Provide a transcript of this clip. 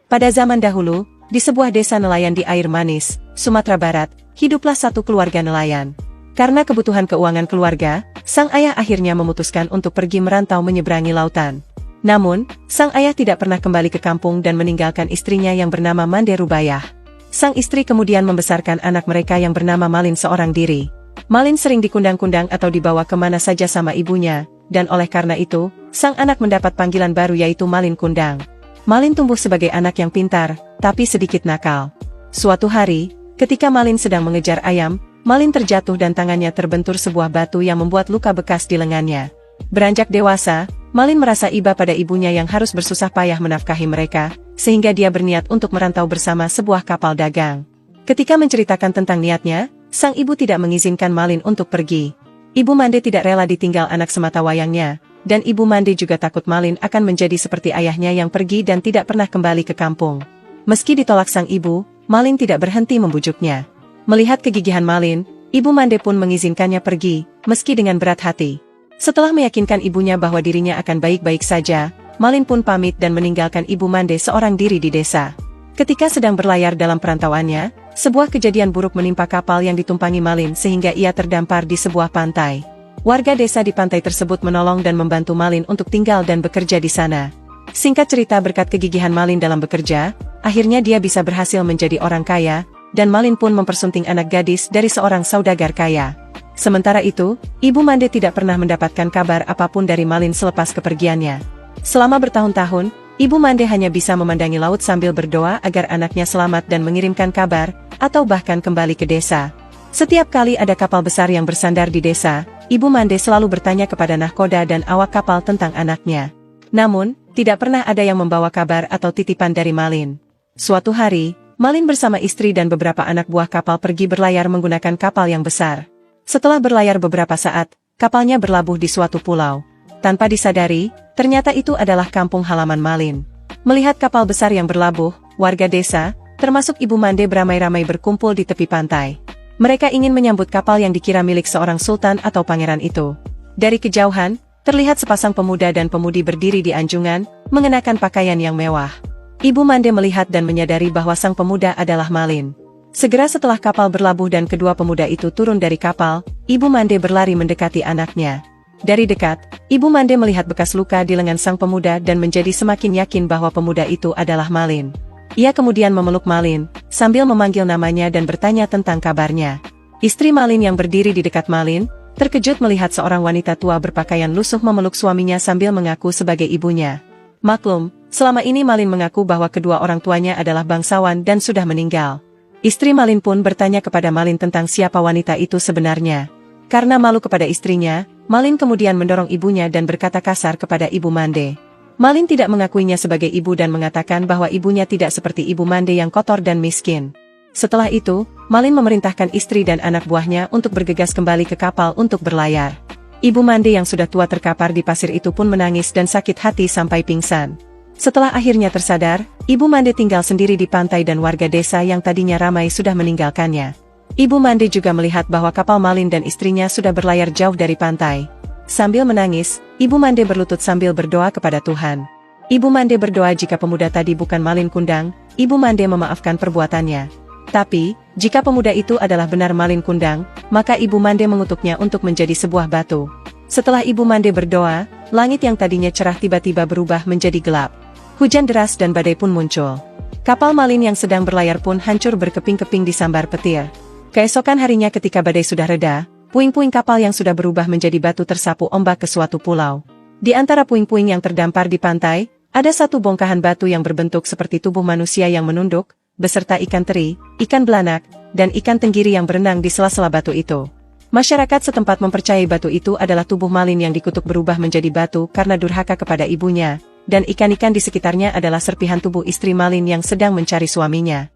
Pada zaman dahulu, di sebuah desa nelayan di Air Manis, Sumatera Barat, hiduplah satu keluarga nelayan. Karena kebutuhan keuangan keluarga, sang ayah akhirnya memutuskan untuk pergi merantau menyeberangi lautan. Namun, sang ayah tidak pernah kembali ke kampung dan meninggalkan istrinya yang bernama Mande Rubayah. Sang istri kemudian membesarkan anak mereka yang bernama Malin seorang diri. Malin sering dikundang-kundang atau dibawa kemana saja sama ibunya, dan oleh karena itu, sang anak mendapat panggilan baru yaitu Malin Kundang. Malin tumbuh sebagai anak yang pintar, tapi sedikit nakal. Suatu hari, ketika Malin sedang mengejar ayam, Malin terjatuh dan tangannya terbentur sebuah batu yang membuat luka bekas di lengannya. Beranjak dewasa, Malin merasa iba pada ibunya yang harus bersusah payah menafkahi mereka, sehingga dia berniat untuk merantau bersama sebuah kapal dagang. Ketika menceritakan tentang niatnya, sang ibu tidak mengizinkan Malin untuk pergi. Ibu Mande tidak rela ditinggal anak semata wayangnya, dan Ibu Mande juga takut Malin akan menjadi seperti ayahnya yang pergi dan tidak pernah kembali ke kampung. Meski ditolak sang ibu, Malin tidak berhenti membujuknya. Melihat kegigihan Malin, Ibu Mande pun mengizinkannya pergi, meski dengan berat hati. Setelah meyakinkan ibunya bahwa dirinya akan baik-baik saja, Malin pun pamit dan meninggalkan Ibu Mande seorang diri di desa. Ketika sedang berlayar dalam perantauannya, sebuah kejadian buruk menimpa kapal yang ditumpangi Malin sehingga ia terdampar di sebuah pantai. Warga desa di pantai tersebut menolong dan membantu Malin untuk tinggal dan bekerja di sana. Singkat cerita, berkat kegigihan Malin dalam bekerja, akhirnya dia bisa berhasil menjadi orang kaya, dan Malin pun mempersunting anak gadis dari seorang saudagar kaya. Sementara itu, Ibu Mande tidak pernah mendapatkan kabar apapun dari Malin selepas kepergiannya. Selama bertahun-tahun, Ibu Mande hanya bisa memandangi laut sambil berdoa agar anaknya selamat dan mengirimkan kabar, atau bahkan kembali ke desa. Setiap kali ada kapal besar yang bersandar di desa, Ibu Mande selalu bertanya kepada nahkoda dan awak kapal tentang anaknya. Namun, tidak pernah ada yang membawa kabar atau titipan dari Malin. Suatu hari, Malin bersama istri dan beberapa anak buah kapal pergi berlayar menggunakan kapal yang besar. Setelah berlayar beberapa saat, kapalnya berlabuh di suatu pulau. Tanpa disadari, ternyata itu adalah kampung halaman Malin. Melihat kapal besar yang berlabuh, warga desa, termasuk Ibu Mande beramai-ramai berkumpul di tepi pantai. Mereka ingin menyambut kapal yang dikira milik seorang sultan atau pangeran itu. Dari kejauhan, terlihat sepasang pemuda dan pemudi berdiri di anjungan, mengenakan pakaian yang mewah. Ibu Mande melihat dan menyadari bahwa sang pemuda adalah Malin. Segera setelah kapal berlabuh dan kedua pemuda itu turun dari kapal, Ibu Mande berlari mendekati anaknya. Dari dekat, Ibu Mande melihat bekas luka di lengan sang pemuda dan menjadi semakin yakin bahwa pemuda itu adalah Malin. Ia kemudian memeluk Malin, sambil memanggil namanya dan bertanya tentang kabarnya. Istri Malin yang berdiri di dekat Malin, terkejut melihat seorang wanita tua berpakaian lusuh memeluk suaminya sambil mengaku sebagai ibunya. Maklum, selama ini Malin mengaku bahwa kedua orang tuanya adalah bangsawan dan sudah meninggal. Istri Malin pun bertanya kepada Malin tentang siapa wanita itu sebenarnya. Karena malu kepada istrinya, Malin kemudian mendorong ibunya dan berkata kasar kepada Ibu Mande. Malin tidak mengakuinya sebagai ibu dan mengatakan bahwa ibunya tidak seperti Ibu Mande yang kotor dan miskin. Setelah itu, Malin memerintahkan istri dan anak buahnya untuk bergegas kembali ke kapal untuk berlayar. Ibu Mande yang sudah tua terkapar di pasir itu pun menangis dan sakit hati sampai pingsan. Setelah akhirnya tersadar, Ibu Mande tinggal sendiri di pantai dan warga desa yang tadinya ramai sudah meninggalkannya. Ibu Mande juga melihat bahwa kapal Malin dan istrinya sudah berlayar jauh dari pantai. Sambil menangis, Ibu Mande berlutut sambil berdoa kepada Tuhan. Ibu Mande berdoa jika pemuda tadi bukan Malin Kundang, Ibu Mande memaafkan perbuatannya. Tapi, jika pemuda itu adalah benar Malin Kundang, maka Ibu Mande mengutuknya untuk menjadi sebuah batu. Setelah Ibu Mande berdoa, langit yang tadinya cerah tiba-tiba berubah menjadi gelap. Hujan deras dan badai pun muncul. Kapal Malin yang sedang berlayar pun hancur berkeping-keping disambar petir. Keesokan harinya ketika badai sudah reda, puing-puing kapal yang sudah berubah menjadi batu tersapu ombak ke suatu pulau. Di antara puing-puing yang terdampar di pantai, ada satu bongkahan batu yang berbentuk seperti tubuh manusia yang menunduk, beserta ikan teri, ikan belanak, dan ikan tenggiri yang berenang di sela-sela batu itu. Masyarakat setempat mempercayai batu itu adalah tubuh Malin yang dikutuk berubah menjadi batu karena durhaka kepada ibunya, dan ikan-ikan di sekitarnya adalah serpihan tubuh istri Malin yang sedang mencari suaminya.